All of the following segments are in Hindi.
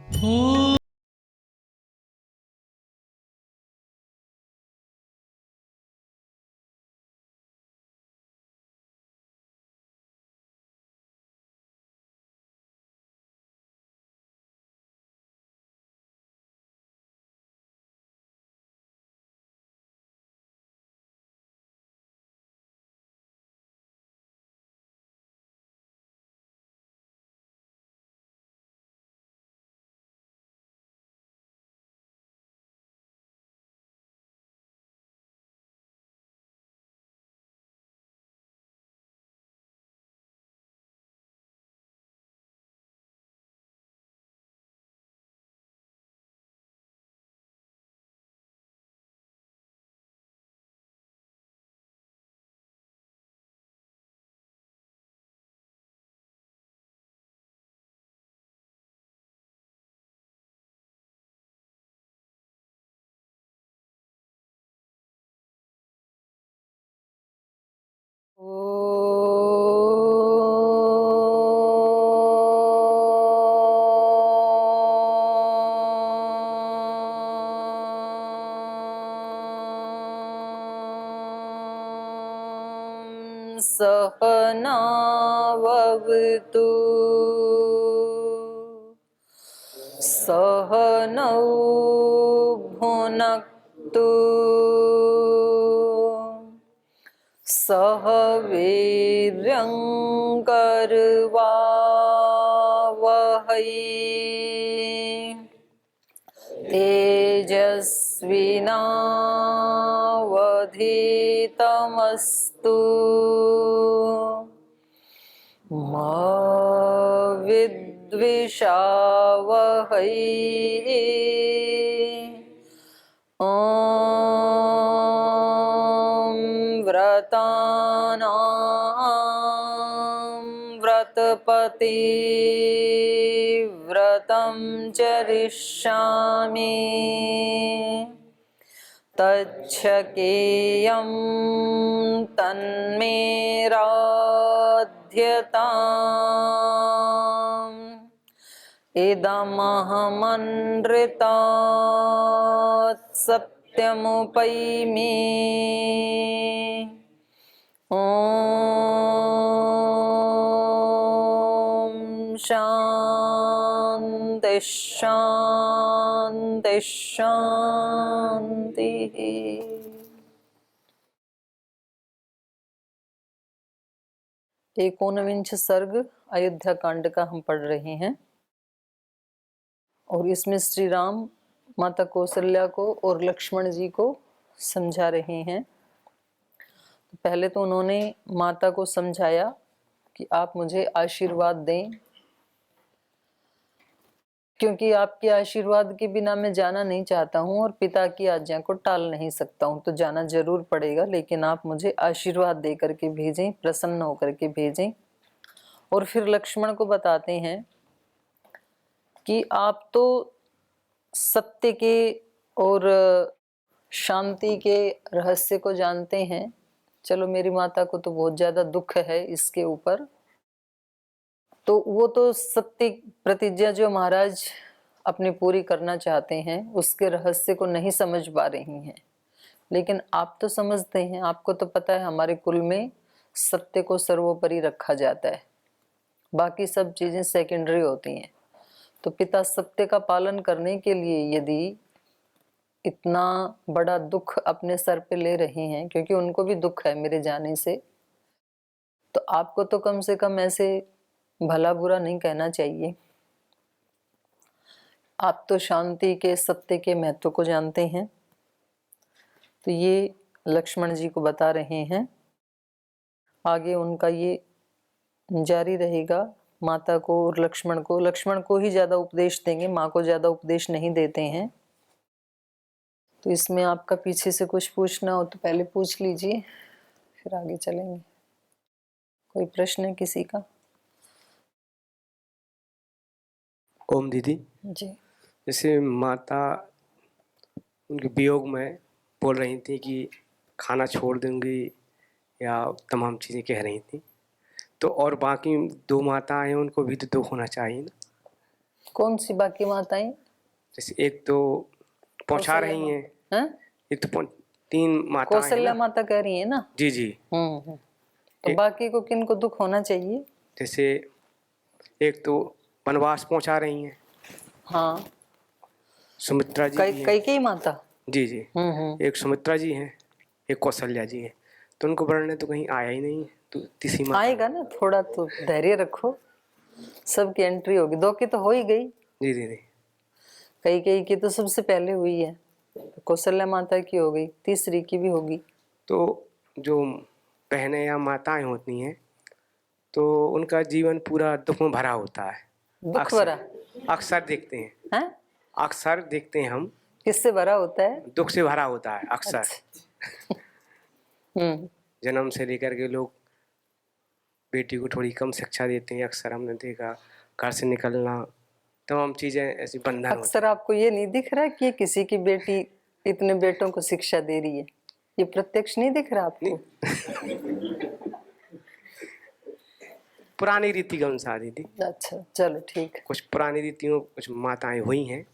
ओ सहनाववतु सहनौ भुनक्तु सह वीर्यं करवावहै तेजस्विनावधीतमस्तु मा विद्विषावहै। ॐ व्रतानां व्रतपति व्रतं चरिष्यामि तच्छकेयं तन्मे राध्यताम् इदमहमनृतात् सत्यमुपैमि। ॐ शान्ति शान्ति शान्तिः। एकोनविंश सर्ग अयोध्या कांड का हम पढ़ रहे हैं और इसमें श्री राम माता कौशल्या को और लक्ष्मण जी को समझा रहे हैं। पहले तो उन्होंने माता को समझाया कि आप मुझे आशीर्वाद दें, क्योंकि आपके आशीर्वाद के बिना मैं जाना नहीं चाहता हूँ और पिता की आज्ञा को टाल नहीं सकता हूँ, तो जाना जरूर पड़ेगा, लेकिन आप मुझे आशीर्वाद दे करके भेजें, प्रसन्न होकर के भेजें। और फिर लक्ष्मण को बताते हैं कि आप तो सत्य के और शांति के रहस्य को जानते हैं। चलो, मेरी माता को तो बहुत ज्यादा दुख है इसके ऊपर, तो वो तो सत्य प्रतिज्ञा जो महाराज अपनी पूरी करना चाहते हैं उसके रहस्य को नहीं समझ पा रही हैं। लेकिन आप तो समझते हैं, आपको तो पता है हमारे कुल में सत्य को सर्वोपरि रखा जाता है, बाकी सब चीजें सेकेंडरी होती हैं। तो पिता सत्य का पालन करने के लिए यदि इतना बड़ा दुख अपने सर पे ले रहे हैं, क्योंकि उनको भी दुख है मेरे जाने से, तो आपको तो कम से कम ऐसे भला बुरा नहीं कहना चाहिए। आप तो शांति के, सत्य के महत्व को जानते हैं। तो ये लक्ष्मण जी को बता रहे हैं। आगे उनका ये जारी रहेगा। माता को और लक्ष्मण को ही ज्यादा उपदेश देंगे, माँ को ज्यादा उपदेश नहीं देते हैं। तो इसमें आपका पीछे से कुछ पूछना हो तो पहले पूछ लीजिए, फिर आगे चलेंगे। कोई प्रश्न है किसी का? ओम दीदी जी। जैसे माता उनके वियोग में बोल रही थी कि खाना छोड़ दूंगी या तमाम चीज़ें कह रही थी, तो और बाकी दो माता हैं उनको भी तो दुख होना चाहिए ना। कौन सी बाकी माताएं? जैसे एक तो पहुंचा कौशल्या रही हैं, माता हैं? एक तो 3 माताएं हैं कौशल्या ना। माता कह रही है ना? जी जी। तो एक बाकी को किन को दुख होना चाहिए? जैसे एक तो वनवास पहुंचा रही हैं, हाँ, सुमित्रा जी कई भी हैं। कई कई माता। जी जी। एक सुमित्रा जी हैं, एक कौशल्या जी हैं। तो उनको वर्णन तो कहीं आया ही नहीं है, तो तीसरी माता। आएगा ना, थोड़ा तो धैर्य रखो, सबकी एंट्री होगी। 2 की तो हो ही गई, जी दीदी। कई कई की तो सबसे पहले हुई है, कौशल्या माता की हो गई, तीसरी की भी होगी। तो जो बहनें या माताएं होती हैं, तो उनका जीवन पूरा दुख में भरा होता है। दुख भरा अक्सर देखते हैं, है? अक्सर देखते हैं हम, किससे भरा होता है? दुख से भरा होता है अक्सर। अच्छा। हम्म। जन्म से लेकर के लोग बेटी को थोड़ी कम शिक्षा देते हैं, अक्सर हमने देखा। घर से निकलना, तमाम चीज़ें ऐसी बंधन होते अक्सर हैं। आपको ये नहीं दिख रहा कि ये किसी की बेटी इतने बेटों को शिक्षा दे रही है? ये प्रत्यक्ष नहीं दिख रहा आपको? पुरानी रीति के अनुसार दीदी, अच्छा, चलो ठीक है। कुछ पुरानी रीतियों, कुछ माताएं हुई हैं,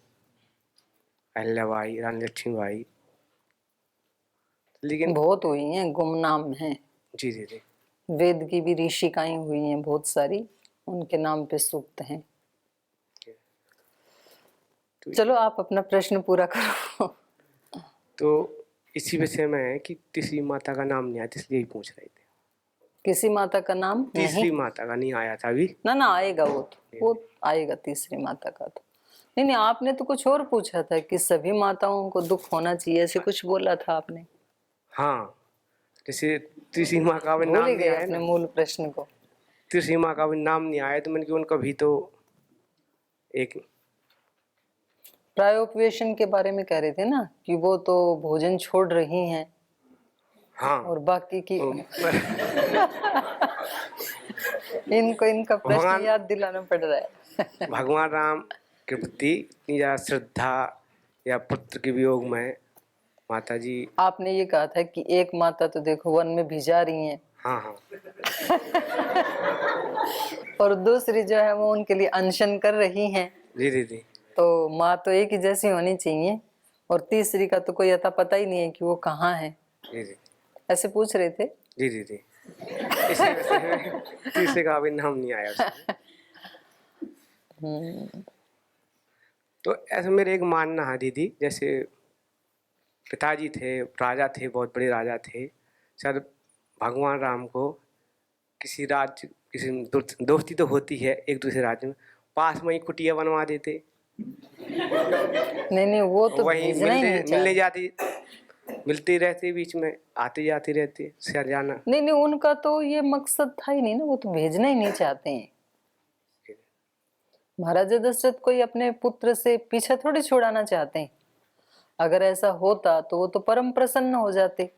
अहिल्याबाई, रानी लक्ष्मीबाई, लेकिन बहुत हुई हैं, गुमनाम हैं। जी दीदी। वेद की भी ऋषिकाएं हुई हैं बहुत सारी, उनके नाम पे सूक्त हैं। चलो आप अपना प्रश्न पूरा करो। तो इसी विषय में है कि तीसरी माता का नाम नहीं आया, इसलिए ही पूछ रहे थे। किसी माता का नाम तीसरी नहीं? माता का नहीं आया था अभी। ना ना, आएगा वो आएगा तीसरी माता का तो। नहीं नहीं, आपने तो कुछ और पूछा था कि सभी माताओं को दुख होना चाहिए, ऐसे कुछ बोला था आपने। हाँ, जैसे तीसरी माँ का अभी भूल नाम ही नहीं गए आया अपने ना, मूल प्रश्न को। तीसरी माँ का अभी नाम नहीं आया, तो मैंने कि उनका भी तो एक। प्रायोपवेशन के बारे में कह रहे थे ना कि वो तो भोजन छोड़ रही हैं। हाँ। और बाकी की इनको इनका प्रश्न भगवान याद दिलाना पड़ रहा है। भगवान राम के प्रति इतनी ज़्यादा श्रद्धा, या पुत्र के वियोग में माता जी। आपने ये कहा था कि एक माता तो देखो वन में भिजा रही हैं, हाँ हाँ। और दूसरी जो है वो उनके लिए अनशन कर रही हैं। जी दीदी। तो माँ तो एक ही जैसी होनी चाहिए, और तीसरी का तो कोई अता पता ही नहीं है कि वो कहाँ है। जी जी। ऐसे पूछ रहे थे। जी दीदी। इसी विषय में तीसरे का अभी नाम नहीं आया उसमें। तो ऐसा मेरे एक मानना है दीदी, जैसे पिताजी थे, राजा थे, बहुत बड़े राजा थे। शायद भगवान राम को किसी राज्य, किसी दोस्ती तो होती है एक दूसरे राज्य में, पास में ही कुटिया बनवा देते, नहीं नहीं, वो तो वहीं भेजना ही नहीं मिलने चाहते। जाती, मिलती रहती, बीच में आती जाती रहती, शहर जाना। नहीं नहीं, उनका तो ये मकसद था ही नहीं ना, वो तो भेजना ही नहीं चाहते हैं। महाराजा दशरथ कोई अपने पुत्र से पीछा थोड़ी छुड़ाना चाहते हैं। अगर ऐसा होता तो वो तो परम प्रसन्न हो जाते,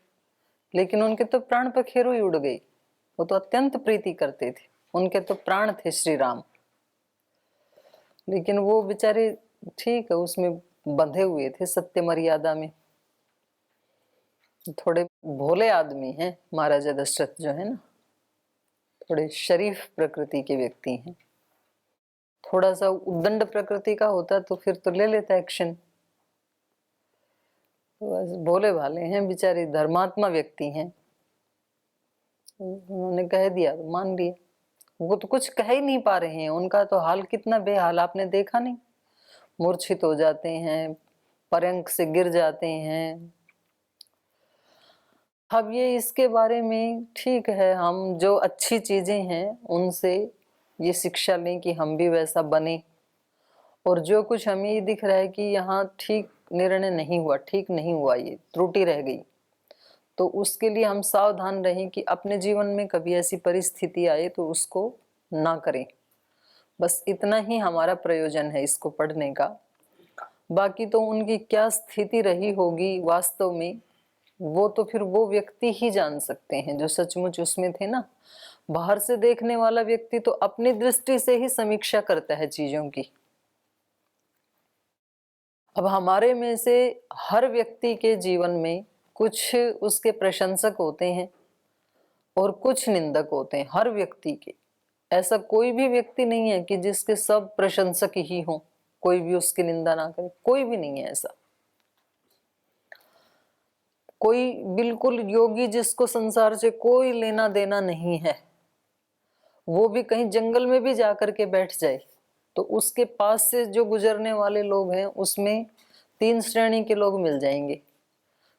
लेकिन उनके तो प्राण पखेरु ही उड़ गई। वो तो अत्यंत प्रीति करते थे, उनके तो प्राण थे श्री राम। लेकिन वो बेचारे ठीक है, उसमें बंधे हुए थे सत्य मर्यादा में। थोड़े भोले आदमी हैं महाराजा दशरथ जो है ना, थोड़े शरीफ प्रकृति के व्यक्ति हैं। थोड़ा सा उद्दंड प्रकृति का होता तो फिर तो ले लेता एक्शन। तो बस भोले भाले हैं बेचारे, धर्मात्मा व्यक्ति हैं, उन्होंने कह दिया तो मान लिया। वो तो कुछ कह ही नहीं पा रहे हैं, उनका तो हाल कितना बेहाल आपने देखा नहीं? मूर्छित हो जाते हैं, पर्यंक से गिर जाते हैं। अब ये इसके बारे में ठीक है, हम जो अच्छी चीजें हैं उनसे ये शिक्षा लें कि हम भी वैसा बने, और जो कुछ हमें ये दिख रहा है कि यहाँ ठीक निर्णय नहीं हुआ, ठीक नहीं हुआ, ये त्रुटि रह गई, तो उसके लिए हम सावधान रहें कि अपने जीवन में कभी ऐसी परिस्थिति आए तो उसको ना करें। बस इतना ही हमारा प्रयोजन है इसको पढ़ने का। बाकी तो उनकी क्या स्थिति रही होगी वास्तव में, वो तो फिर वो व्यक्ति ही जान सकते हैं जो सचमुच उसमें थे ना। बाहर से देखने वाला व्यक्ति तो अपनी दृष्टि से ही समीक्षा करता है चीजों की। अब हमारे में से हर व्यक्ति के जीवन में कुछ उसके प्रशंसक होते हैं और कुछ निंदक होते हैं, हर व्यक्ति के। ऐसा कोई भी व्यक्ति नहीं है कि जिसके सब प्रशंसक ही हों, कोई भी उसकी निंदा ना करे, कोई भी नहीं है ऐसा। कोई बिल्कुल योगी जिसको संसार से कोई लेना देना नहीं है, वो भी कहीं जंगल में भी जाकर के बैठ जाए तो उसके पास से जो गुजरने वाले लोग हैं उसमें 3 श्रेणी के लोग मिल जाएंगे।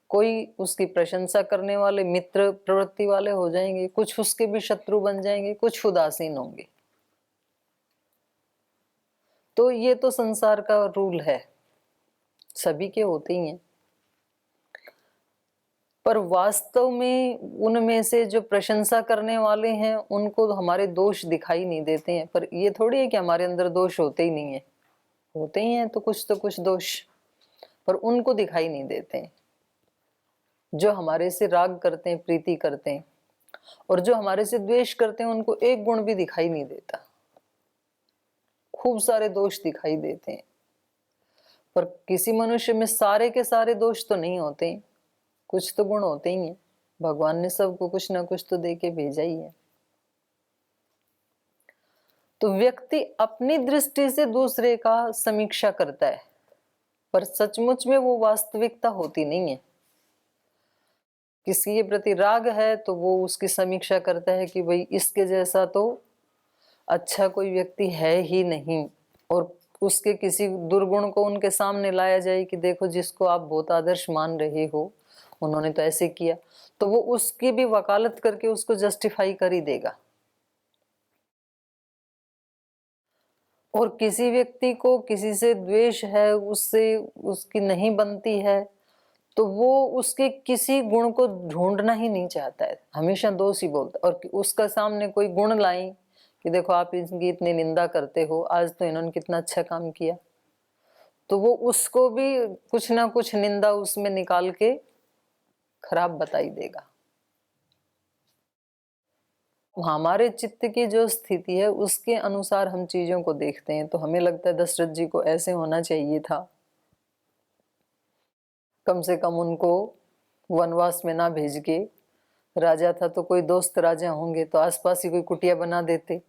कोई उसकी प्रशंसा करने वाले मित्र प्रवृत्ति वाले हो जाएंगे, कुछ उसके भी शत्रु बन जाएंगे, कुछ उदासीन होंगे। तो ये तो संसार का रूल है, सभी के होते ही हैं। पर वास्तव में उनमें से जो प्रशंसा करने वाले हैं उनको हमारे दोष दिखाई नहीं देते हैं। पर ये थोड़ी है कि हमारे अंदर दोष होते ही नहीं है, होते ही हैं तो कुछ दोष, पर उनको दिखाई नहीं देते हैं। जो हमारे से राग करते हैं, प्रीति करते हैं, और जो हमारे से द्वेष करते हैं उनको एक गुण भी दिखाई नहीं देता, खूब सारे दोष दिखाई देते हैं। पर किसी मनुष्य में सारे के सारे दोष तो नहीं होते हैं, कुछ तो गुण होते ही हैं। भगवान ने सबको कुछ ना कुछ तो दे के भेजा ही है। तो व्यक्ति अपनी दृष्टि से दूसरे का समीक्षा करता है, पर सचमुच में वो वास्तविकता होती नहीं है। किसी के प्रति राग है तो वो उसकी समीक्षा करता है कि भाई इसके जैसा तो अच्छा कोई व्यक्ति है ही नहीं, और उसके किसी दुर्गुण को उनके सामने लाया जाए कि देखो जिसको आप बहुत आदर्श मान रहे हो उन्होंने तो ऐसे किया, तो वो उसकी भी वकालत करके उसको जस्टिफाई कर ही देगा। और किसी व्यक्ति को किसी से द्वेष है, उससे उसकी नहीं बनती है, तो वो उसके किसी गुण को ढूंढना ही नहीं चाहता है, हमेशा दोष ही बोलता है। और उसका सामने कोई गुण लाई कि देखो आप इनकी इतनी निंदा करते हो, आज तो इन्होंने कितना अच्छा काम किया, तो वो उसको भी कुछ ना कुछ निंदा उसमें निकाल के खराब बताई देगा। हमारे चित्त की जो स्थिति है उसके अनुसार हम चीजों को देखते हैं। तो हमें लगता है दशरथ जी को ऐसे होना चाहिए था, कम से कम उनको वनवास में ना भेज के, राजा था तो कोई दोस्त राजा होंगे तो आसपास ही कोई कुटिया बना देते,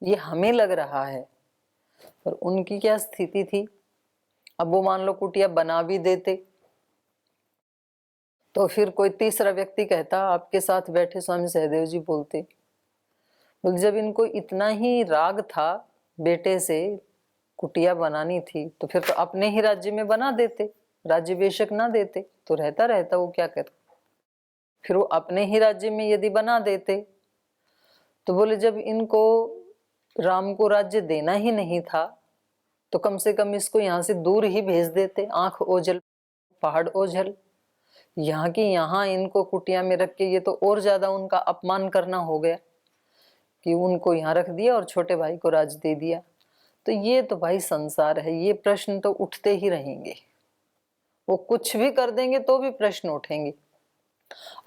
ये हमें लग रहा है। पर उनकी क्या स्थिति थी, अब वो मान लो कुटिया बना भी देते तो फिर कोई तीसरा व्यक्ति कहता, आपके साथ बैठे स्वामी सहदेव जी बोलते, बोले जब इनको इतना ही राग था बेटे से, कुटिया बनानी थी, तो फिर तो अपने ही राज्य में बना देते, राज्य बेशक ना देते तो रहता रहता, वो क्या करता। फिर वो अपने ही राज्य में यदि बना देते तो बोले जब इनको राम को राज्य देना ही नहीं था तो कम से कम इसको यहाँ से दूर ही भेज देते, आंख ओझल पहाड़ ओझल, यहाँ की यहाँ इनको कुटिया में रख के ये तो और ज्यादा उनका अपमान करना हो गया कि उनको यहाँ रख दिया और छोटे भाई को राज दे दिया। तो ये तो भाई संसार है, ये प्रश्न तो उठते ही रहेंगे, वो कुछ भी कर देंगे तो भी प्रश्न उठेंगे।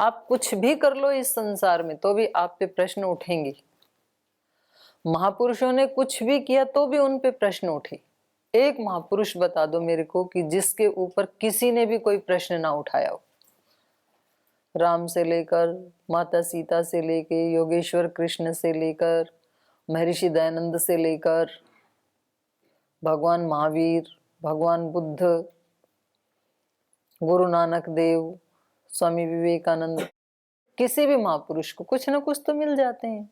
आप कुछ भी कर लो इस संसार में तो भी आप पे प्रश्न उठेंगे। महापुरुषों ने कुछ भी किया तो भी उन पे प्रश्न उठे। एक महापुरुष बता दो मेरे को कि जिसके ऊपर किसी ने भी कोई प्रश्न ना उठाया हो। राम से लेकर माता सीता से लेकर योगेश्वर कृष्ण से लेकर महर्षि दयानंद से लेकर भगवान महावीर, भगवान बुद्ध, गुरु नानक देव, स्वामी विवेकानंद, किसी भी महापुरुष को कुछ ना कुछ तो मिल जाते हैं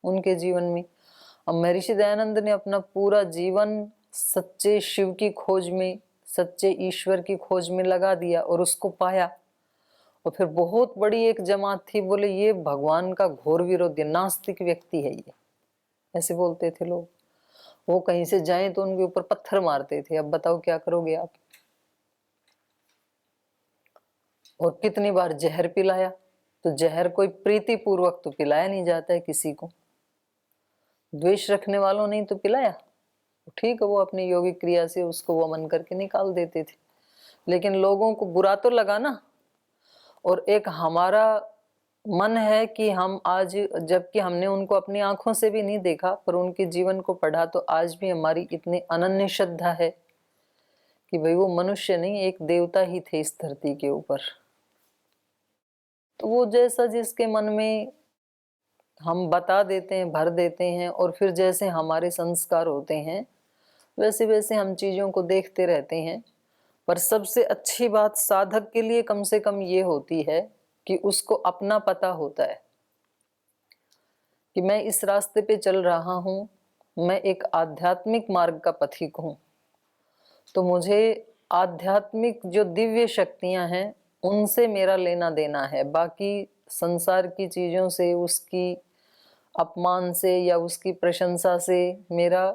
उनके जीवन में। अब महर्षि दयानंद ने अपना पूरा जीवन सच्चे शिव की खोज में, सच्चे ईश्वर की खोज में लगा दिया और उसको पाया। और फिर बहुत बड़ी एक जमात थी, बोले ये भगवान का घोर विरोधी नास्तिक व्यक्ति है ये, ऐसे बोलते थे लोग। वो कहीं से जाएं तो उनके ऊपर पत्थर मारते थे। अब बताओ क्या करोगे आप। और कितनी बार जहर पिलाया, तो जहर कोई प्रीति पूर्वक तो पिलाया नहीं जाता है किसी को, द्वेष रखने वालों ने तो पिलाया, ठीक है वो अपनी योगिक क्रिया से उसको वमन करके निकाल देते थे। लेकिन लोगों को बुरा तो लगा ना। और एक हमारा मन है कि हम आज, जबकि हमने उनको अपनी आंखों से भी नहीं देखा पर उनके जीवन को पढ़ा, तो आज भी हमारी इतनी अनन्य श्रद्धा है कि भाई वो मनुष्य नहीं, एक देवता ही थे इस धरती के ऊपर। तो वो जैसा जिसके मन में हम बता देते हैं, भर देते हैं, और फिर जैसे हमारे संस्कार होते हैं वैसे वैसे हम चीज़ों को देखते रहते हैं। पर सबसे अच्छी बात साधक के लिए कम से कम ये होती है कि उसको अपना पता होता है कि मैं इस रास्ते पे चल रहा हूँ, मैं एक आध्यात्मिक मार्ग का पथिक हूँ, तो मुझे आध्यात्मिक जो दिव्य शक्तियाँ हैं उनसे मेरा लेना देना है। बाकी संसार की चीज़ों से, उसकी अपमान से या उसकी प्रशंसा से मेरा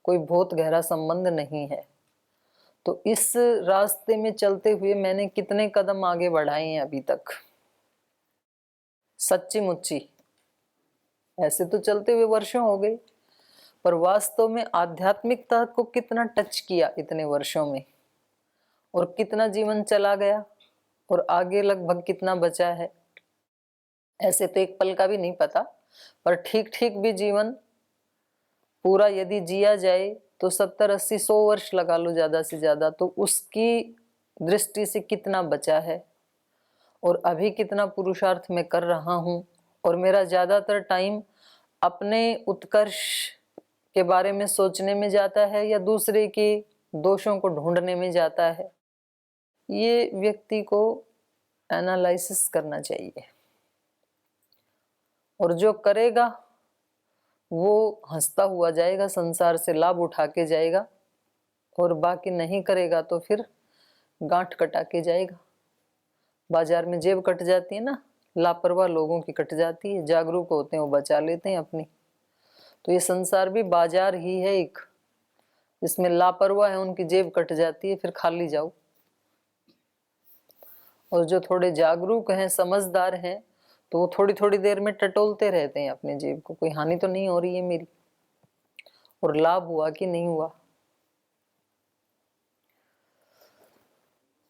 कोई बहुत गहरा संबंध नहीं है। तो इस रास्ते में चलते हुए मैंने कितने कदम आगे बढ़ाए हैं अभी तक, सच्ची मुच्ची। ऐसे तो चलते हुए वर्षों हो गए, पर वास्तव में आध्यात्मिकता को कितना टच किया इतने वर्षों में, और कितना जीवन चला गया और आगे लगभग कितना बचा है, ऐसे तो एक पल का भी नहीं पता। पर ठीक ठीक भी जीवन पूरा यदि जिया जाए तो 70-80-100 वर्ष लगा लो ज्यादा से ज्यादा, तो उसकी दृष्टि से कितना बचा है और अभी कितना पुरुषार्थ मैं कर रहा हूँ। और मेरा ज्यादातर टाइम अपने उत्कर्ष के बारे में सोचने में जाता है या दूसरे के दोषों को ढूंढने में जाता है। ये व्यक्ति को एनालिसिस करना चाहिए, और जो करेगा वो हंसता हुआ जाएगा, संसार से लाभ उठा के जाएगा, और बाकी नहीं करेगा तो फिर गांठ कटा के जाएगा। बाजार में जेब कट जाती है ना, लापरवाह लोगों की कट जाती है, जागरूक होते हैं वो बचा लेते हैं अपनी। तो ये संसार भी बाजार ही है एक, इसमें लापरवाह है उनकी जेब कट जाती है, फिर खाली जाओ। और जो थोड़े जागरूक हैं, समझदार हैं, तो वो थोड़ी थोड़ी देर में टटोलते रहते हैं अपने जेब को, कोई हानि तो नहीं हो रही है मेरी, और लाभ हुआ कि नहीं हुआ।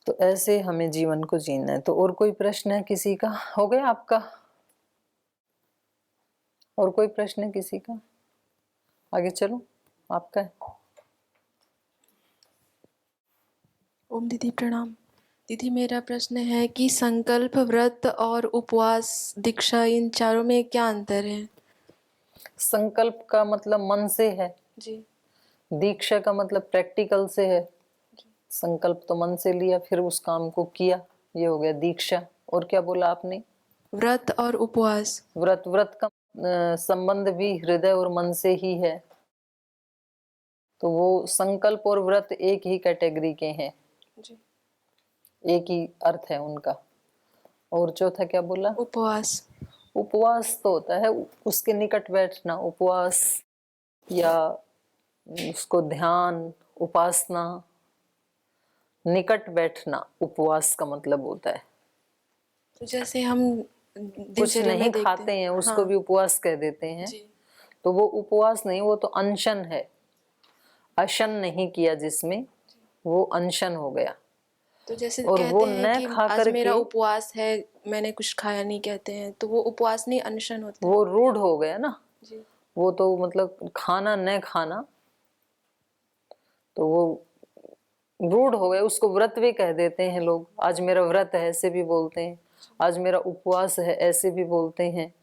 तो ऐसे हमें जीवन को जीना है। तो और कोई प्रश्न है किसी का? हो गया आपका? और कोई प्रश्न है किसी का? आगे चलो, आपका है। ओम दीदी प्रणाम। दीदी मेरा प्रश्न है कि संकल्प, व्रत और उपवास, दीक्षा, इन चारों में क्या अंतर है? संकल्प का मतलब मन से है जी। दीक्षा का मतलब प्रैक्टिकल से है। संकल्प तो मन से लिया, फिर उस काम को किया, ये हो गया दीक्षा। और क्या बोला आपने? व्रत और उपवास। व्रत का संबंध भी हृदय और मन से ही है, तो वो संकल्प और व्रत एक ही कैटेगरी के हैं जी। एक ही अर्थ है उनका। और चौथा क्या बोला? उपवास। उपवास तो होता है उसके निकट बैठना, उपवास या उसको ध्यान, उपासना, निकट बैठना उपवास का मतलब होता है। तो जैसे हम कुछ दिनचर्या नहीं में खाते हैं उसको हाँ। भी उपवास कह देते हैं। जी। तो वो उपवास नहीं, वो तो अनशन है। अशन नहीं किया जिसमें, वो अनशन हो गया। तो जैसे और कहते वो हैं न कि खा आज करके मेरा उपवास है, मैंने कुछ खाया नहीं, कहते हैं, तो वो उपवास नहीं अनशन होता है। वो रूढ़ हो गया ना। जी। वो तो मतलब खाना न खाना, तो वो रूढ़ हो गया। उसको व्रत भी कह देते हैं लोग, आज मेरा व्रत है ऐसे भी बोलते हैं, आज मेरा उपवास है ऐसे भी बोलते हैं।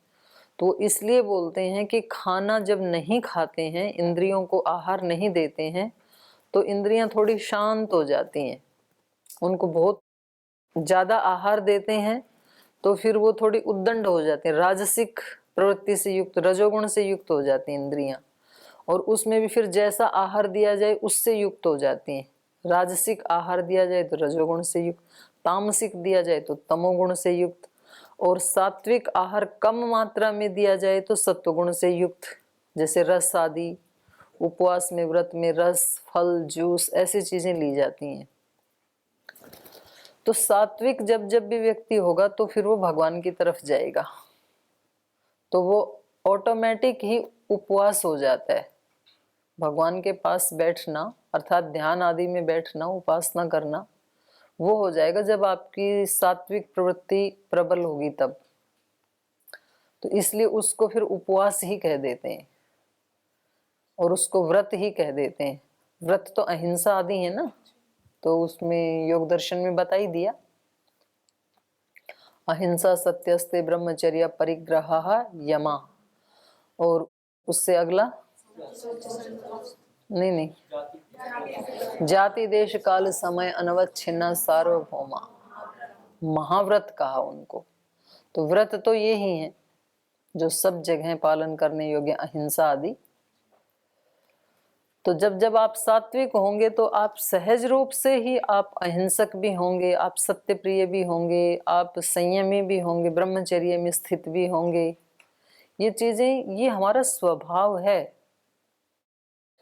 तो इसलिए बोलते हैं कि खाना जब नहीं खाते हैं, इंद्रियों को आहार नहीं देते हैं, तो इंद्रियां थोड़ी शांत हो जाती हैं। उनको बहुत ज्यादा आहार देते हैं तो फिर वो थोड़ी उद्दंड हो जाती हैं, राजसिक प्रवृत्ति से युक्त, रजोगुण से युक्त हो जाती हैं इंद्रियां। और उसमें भी फिर जैसा आहार दिया जाए उससे युक्त हो जाती हैं। राजसिक आहार दिया जाए तो रजोगुण से युक्त, तामसिक दिया जाए तो तमोगुण से युक्त, और सात्विक आहार कम मात्रा में दिया जाए तो सत्वगुण से युक्त। जैसे रस आदि, उपवास में, व्रत में रस, फल, जूस, ऐसी चीजें ली जाती हैं। तो सात्विक जब जब भी व्यक्ति होगा तो फिर वो भगवान की तरफ जाएगा, तो वो ऑटोमेटिक ही उपवास हो जाता है। भगवान के पास बैठना अर्थात ध्यान आदि में बैठना, उपासना करना, वो हो जाएगा जब आपकी सात्विक प्रवृत्ति प्रबल होगी तब। तो इसलिए उसको फिर उपवास ही कह देते हैं और उसको व्रत ही कह देते हैं। व्रत तो अहिंसा आदि है ना, तो उसमें योग दर्शन में बता ही दिया, अहिंसा, सत्यस्ते, ब्रह्मचर्य, परिग्रह, यमा। और उससे अगला नहीं, जाति देश काल समय अनवच्छिन्न सार्वभौमा, महाव्रत कहा उनको। तो व्रत तो ये ही है जो सब जगह पालन करने योग्य, अहिंसा आदि। तो जब जब आप सात्विक होंगे तो आप सहज रूप से ही आप अहिंसक भी होंगे, आप सत्य प्रिय भी होंगे, आप संयमी भी होंगे, ब्रह्मचर्य में स्थित भी होंगे। ये चीजें, ये हमारा स्वभाव है।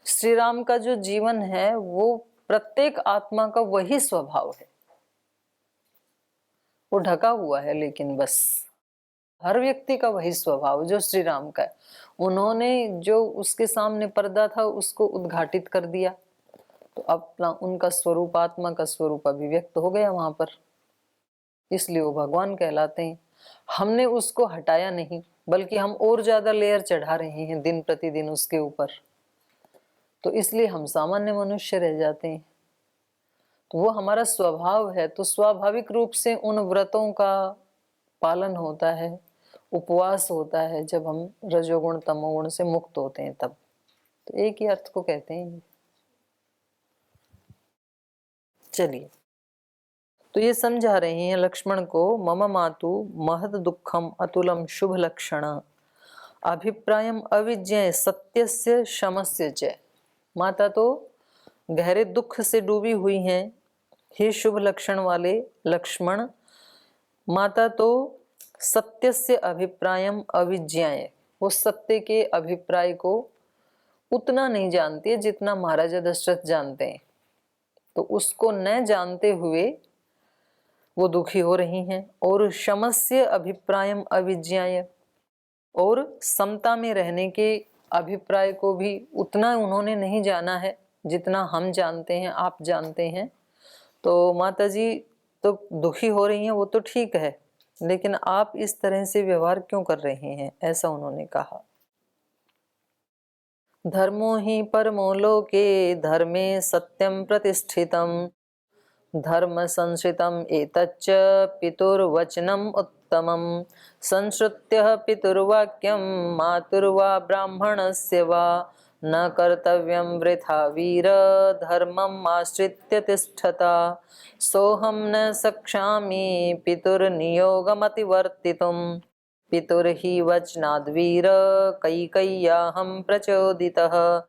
श्री राम का जो जीवन है वो प्रत्येक आत्मा का वही स्वभाव है। वो ढका हुआ है, लेकिन बस हर व्यक्ति का वही स्वभाव जो श्री राम का है। उन्होंने जो उसके सामने पर्दा था उसको उद्घाटित कर दिया, तो अपना उनका स्वरूप, आत्मा का स्वरूप अभिव्यक्त हो गया वहां पर, इसलिए वो भगवान कहलाते हैं। हमने उसको हटाया नहीं, बल्कि हम और ज्यादा लेयर चढ़ा रहे हैं दिन प्रतिदिन उसके ऊपर, तो इसलिए हम सामान्य मनुष्य रह जाते हैं। तो वो हमारा स्वभाव है, तो स्वाभाविक रूप से उन व्रतों का पालन होता है, उपवास होता है, जब हम रजोगुण तमोगुण से मुक्त होते हैं तब। तो एक ही अर्थ को कहते हैं। चलिए, तो ये समझा रहे हैं लक्ष्मण को, मम मातु महद दुखम अतुलम शुभ लक्षण अभिप्रायम अविज्ञेय सत्यस्य शमस्य च। माता तो गहरे दुख से डूबी हुई हैं, हे शुभ लक्षण वाले लक्ष्मण। माता तो सत्य से अभिप्रायम अविज्ञाय, वो सत्य के अभिप्राय को उतना नहीं जानती है जितना महाराजा दशरथ जानते हैं। तो उसको न जानते हुए वो दुखी हो रही हैं। और शमस्य अभिप्रायम अविज्ञाय, और समता में रहने के अभिप्राय को भी उतना उन्होंने नहीं जाना है जितना हम जानते हैं, आप जानते हैं। तो माता जी तो दुखी हो रही हैं, वो तो ठीक है, लेकिन आप इस तरह से व्यवहार क्यों कर रहे हैं, ऐसा उन्होंने कहा। धर्मो हि परमो लोके धर्मे सत्यम प्रतिष्ठितम धर्म संश्रितम एतच्च पितुर्वचनम उत्तमम संश्रुत्य पितुर्वाक्यम मातुर्वा ब्राह्मणस्य वा न कर्तव्यम वृथा वीर धर्मम आश्रित्य तिष्ठता सोहम न सक्षामि पितुर्नियोगमतिवर्तितुम् पितुर्हि वचनाद्वीर कैकेय्याहं प्रचोदितः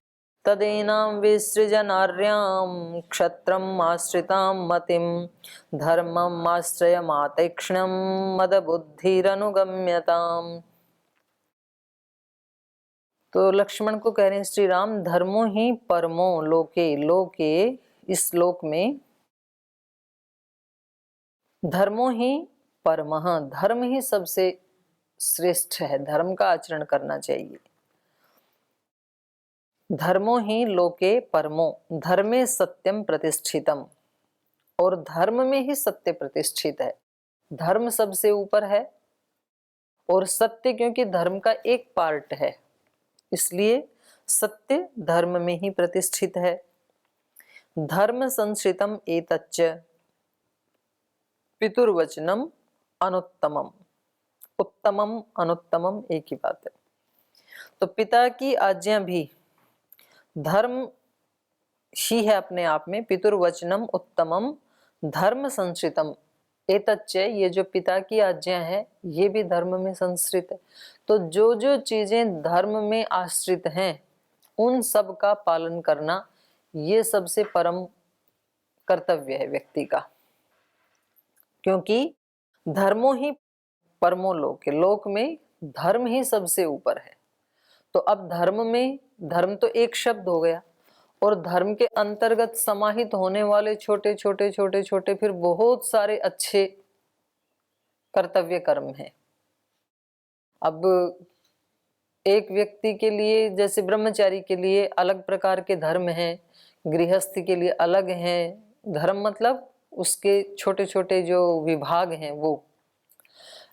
तदेनां विसृजनार्यां क्षत्रम् आश्रितां मतिं धर्मम् आश्रयमातीक्ष्णं मदबुद्धिरनुगम्यताम्। तो लक्ष्मण को कह रहे हैं श्री राम, धर्मो ही परमो लोके, लोके इस लोक में, धर्मो ही परमः, धर्म ही सबसे श्रेष्ठ है, धर्म का आचरण करना चाहिए। धर्मो ही लोके परमो, धर्मे सत्यम प्रतिष्ठितम, और धर्म में ही सत्य प्रतिष्ठित है। धर्म सबसे ऊपर है और सत्य क्योंकि धर्म का एक पार्ट है, इसलिए सत्य धर्म में ही प्रतिष्ठित है। धर्म संश्रितम एतच्च पितुर्वचनम अनुत्तमम, उत्तमम अनुत्तमम एक ही बात है। तो पिता की आज्ञा भी धर्म ही है अपने आप में। पितुर्वचनम उत्तमम धर्म संश्रितम एतच्च, ये जो पिता की आज्ञा है ये भी धर्म में संश्रित है। तो जो जो चीजें धर्म में आश्रित हैं उन सब का पालन करना ये सबसे परम कर्तव्य है व्यक्ति का, क्योंकि धर्मो ही परमो लोक, लोक में धर्म ही सबसे ऊपर है। तो अब धर्म में, धर्म तो एक शब्द हो गया, और धर्म के अंतर्गत समाहित होने वाले छोटे छोटे छोटे छोटे फिर बहुत सारे अच्छे कर्तव्य कर्म हैं। अब एक व्यक्ति के लिए, जैसे ब्रह्मचारी के लिए अलग प्रकार के धर्म हैं, गृहस्थ के लिए अलग हैं धर्म, मतलब उसके छोटे छोटे जो विभाग हैं वो,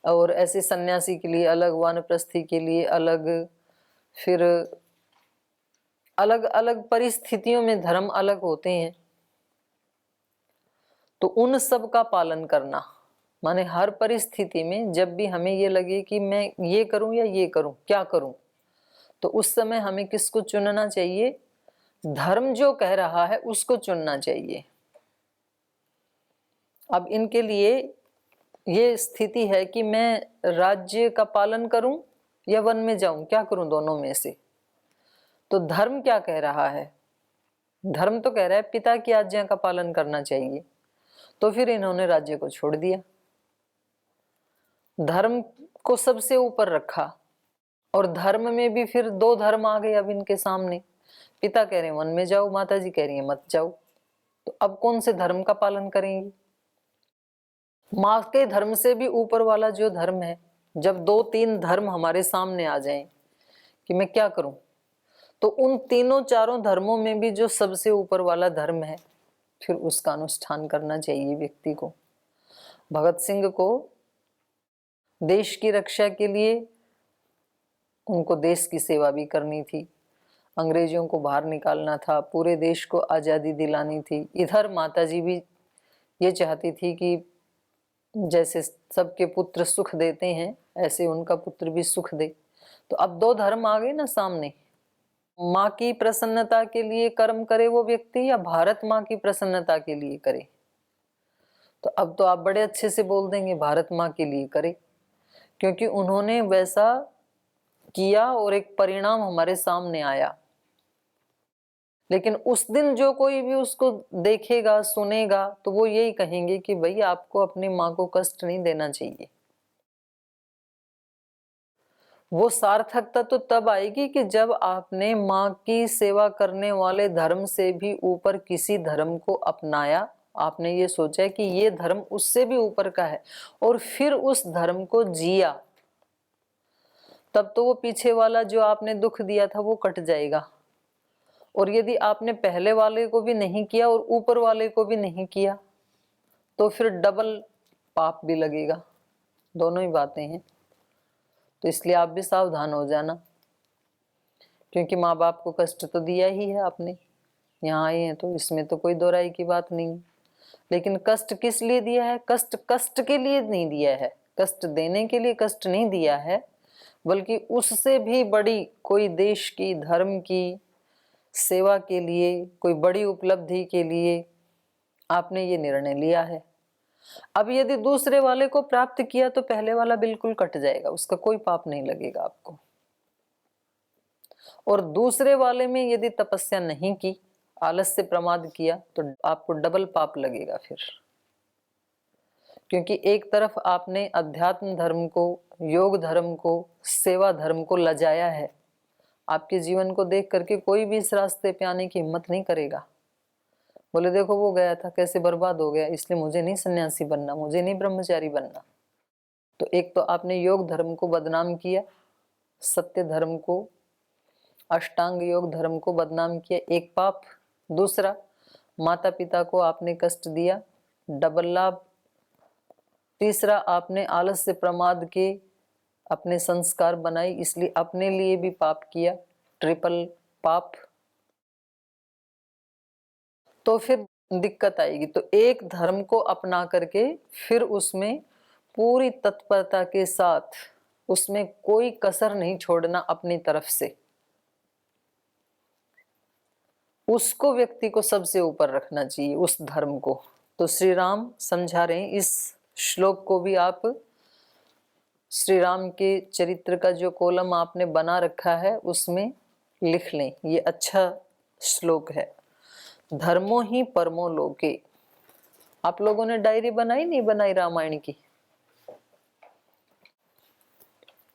और ऐसे सन्यासी के लिए अलग, वानप्रस्थी के लिए अलग, फिर अलग अलग परिस्थितियों में धर्म अलग होते हैं। तो उन सब का पालन करना, माने हर परिस्थिति में जब भी हमें ये लगे कि मैं ये करूं या ये करूं, क्या करूं, तो उस समय हमें किसको चुनना चाहिए? धर्म जो कह रहा है उसको चुनना चाहिए। अब इनके लिए ये स्थिति है कि मैं राज्य का पालन करूं या वन में जाऊं, क्या करूं दोनों में से? तो धर्म क्या कह रहा है? धर्म तो कह रहा है पिता की आज्ञा का पालन करना चाहिए। तो फिर इन्होंने राज्य को छोड़ दिया, धर्म को सबसे ऊपर रखा। और धर्म में भी फिर दो धर्म आ गए अब इनके सामने। पिता कह रहे हैं वन में जाओ, माता जी कह रही हैं मत जाओ। तो अब कौन से धर्म का पालन करेंगे? माँ के धर्म से भी ऊपर वाला जो धर्म है, जब दो तीन धर्म हमारे सामने आ जाएं कि मैं क्या करूं, तो उन तीनों चारों धर्मों में भी जो सबसे ऊपर वाला धर्म है, फिर उसका अनुष्ठान करना चाहिए व्यक्ति को। भगत सिंह को देश की रक्षा के लिए उनको देश की सेवा भी करनी थी, अंग्रेजों को बाहर निकालना था, पूरे देश को आज़ादी दिलानी थी। इधर माताजी भी ये चाहती थी कि जैसे सबके पुत्र सुख देते हैं ऐसे उनका पुत्र भी सुख दे। तो अब दो धर्म आ गए ना सामने। माँ की प्रसन्नता के लिए कर्म करे वो व्यक्ति या भारत माँ की प्रसन्नता के लिए करे? तो अब तो आप बड़े अच्छे से बोल देंगे भारत माँ के लिए करे, क्योंकि उन्होंने वैसा किया और एक परिणाम हमारे सामने आया। लेकिन उस दिन जो कोई भी उसको देखेगा सुनेगा तो वो यही कहेंगे कि भाई आपको अपनी माँ को कष्ट नहीं देना चाहिए। वो सार्थकता तो तब आएगी कि जब आपने माँ की सेवा करने वाले धर्म से भी ऊपर किसी धर्म को अपनाया, आपने ये सोचा कि ये धर्म उससे भी ऊपर का है और फिर उस धर्म को जिया, तब तो वो पीछे वाला जो आपने दुख दिया था वो कट जाएगा। और यदि आपने पहले वाले को भी नहीं किया और ऊपर वाले को भी नहीं किया तो फिर डबल पाप भी लगेगा। दोनों ही बातें हैं। तो इसलिए आप भी सावधान हो जाना, क्योंकि माँ बाप को कष्ट तो दिया ही है आपने, यहाँ आए हैं तो इसमें तो कोई दो राय की बात नहीं। लेकिन कष्ट किस लिए दिया है? कष्ट कष्ट के लिए नहीं दिया है, कष्ट देने के लिए कष्ट नहीं दिया है, बल्कि उससे भी बड़ी कोई देश की धर्म की सेवा के लिए, कोई बड़ी उपलब्धि के लिए आपने ये निर्णय लिया है। अब यदि दूसरे वाले को प्राप्त किया तो पहले वाला बिल्कुल कट जाएगा, उसका कोई पाप नहीं लगेगा आपको। और दूसरे वाले में यदि तपस्या नहीं की, आलस से प्रमाद किया, तो आपको डबल पाप लगेगा फिर। क्योंकि एक तरफ आपने अध्यात्म धर्म को, योग धर्म को, सेवा धर्म को लजाया है। आपके जीवन को देख करके कोई भी इस रास्ते पे आने की हिम्मत नहीं करेगा। बोले देखो वो गया था कैसे बर्बाद हो गया, इसलिए मुझे नहीं सन्यासी बनना, मुझे नहीं ब्रह्मचारी बनना। तो एक तो आपने योग धर्म को बदनाम किया, सत्य धर्म को, अष्टांग योग धर्म को बदनाम किया, एक पाप। दूसरा, माता पिता को आपने कष्ट दिया, डबल लाभ। तीसरा, आपने आलस से प्रमाद के अपने संस्कार बनाई, इसलिए अपने लिए भी पाप किया, ट्रिपल पाप। तो फिर दिक्कत आएगी। तो एक धर्म को अपना करके फिर उसमें पूरी तत्परता के साथ, उसमें कोई कसर नहीं छोड़ना अपनी तरफ से, उसको व्यक्ति को सबसे ऊपर रखना चाहिए, उस धर्म को। तो श्री राम समझा रहे हैं, इस श्लोक को भी आप श्री राम के चरित्र का जो कॉलम आपने बना रखा है उसमें लिख लें। ये अच्छा श्लोक है। धर्मो ही परमो लोके। आप लोगों ने डायरी बनाई नहीं बनाई रामायण की?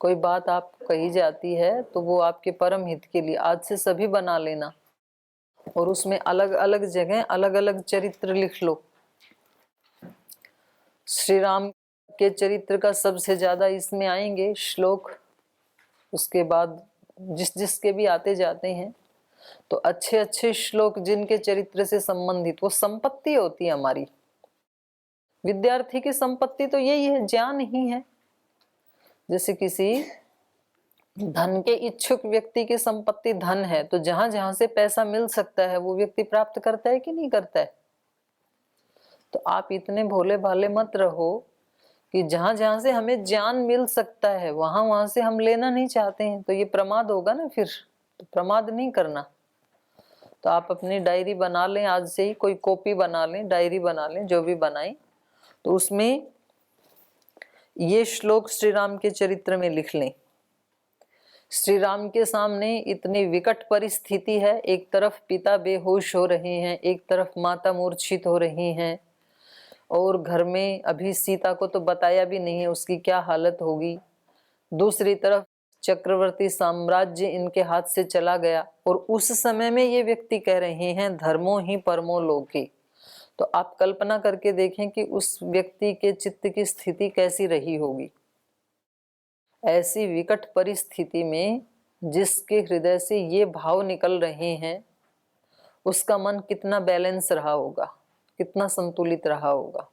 कोई बात आप कही जाती है तो वो आपके परम हित के लिए, आज से सभी बना लेना और उसमें अलग अलग जगह अलग अलग चरित्र लिख लो। श्री राम के चरित्र का सबसे ज्यादा इसमें आएंगे श्लोक, उसके बाद जिस जिसके भी आते जाते हैं। तो अच्छे अच्छे श्लोक जिनके चरित्र से संबंधित, वो संपत्ति होती है हमारी। विद्यार्थी की संपत्ति तो यही है, ज्ञान ही है। जैसे किसी धन के इच्छुक व्यक्ति की संपत्ति धन है, तो जहां जहां से पैसा मिल सकता है वो व्यक्ति प्राप्त करता है कि नहीं करता है? तो आप इतने भोले भाले मत रहो कि जहां जहां से हमें ज्ञान मिल सकता है वहां वहां से हम लेना नहीं चाहते हैं, तो ये प्रमाद होगा ना। फिर तो प्रमाद नहीं करना। तो आप अपनी डायरी बना लें, आज से ही कोई कॉपी बना लें, डायरी बना लें, जो भी बनाएं, तो उसमें ये श्लोक श्री राम के चरित्र में लिख लें। श्री राम के सामने इतनी विकट परिस्थिति है, एक तरफ पिता बेहोश हो रहे हैं, एक तरफ माता मूर्छित हो रही हैं, और घर में अभी सीता को तो बताया भी नहीं है उसकी क्या हालत होगी। दूसरी तरफ चक्रवर्ती साम्राज्य इनके हाथ से चला गया, और उस समय में ये व्यक्ति कह रहे हैं धर्मो ही परमो लोके। तो आप कल्पना करके देखें कि उस व्यक्ति के चित्त की स्थिति कैसी रही होगी। ऐसी विकट परिस्थिति में जिसके हृदय से ये भाव निकल रहे हैं, उसका मन कितना बैलेंस रहा होगा, कितना संतुलित रहा होगा।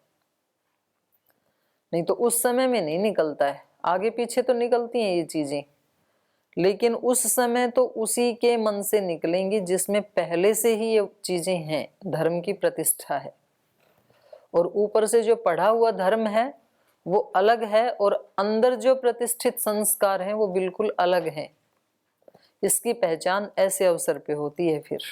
नहीं तो उस समय में नहीं निकलता है, आगे पीछे तो निकलती हैं ये चीजें, लेकिन उस समय तो उसी के मन से निकलेंगी जिसमें पहले से ही ये चीजें हैं, धर्म की प्रतिष्ठा है। और ऊपर से जो पढ़ा हुआ धर्म है वो अलग है, और अंदर जो प्रतिष्ठित संस्कार हैं वो बिल्कुल अलग हैं। इसकी पहचान ऐसे अवसर पे होती है फिर।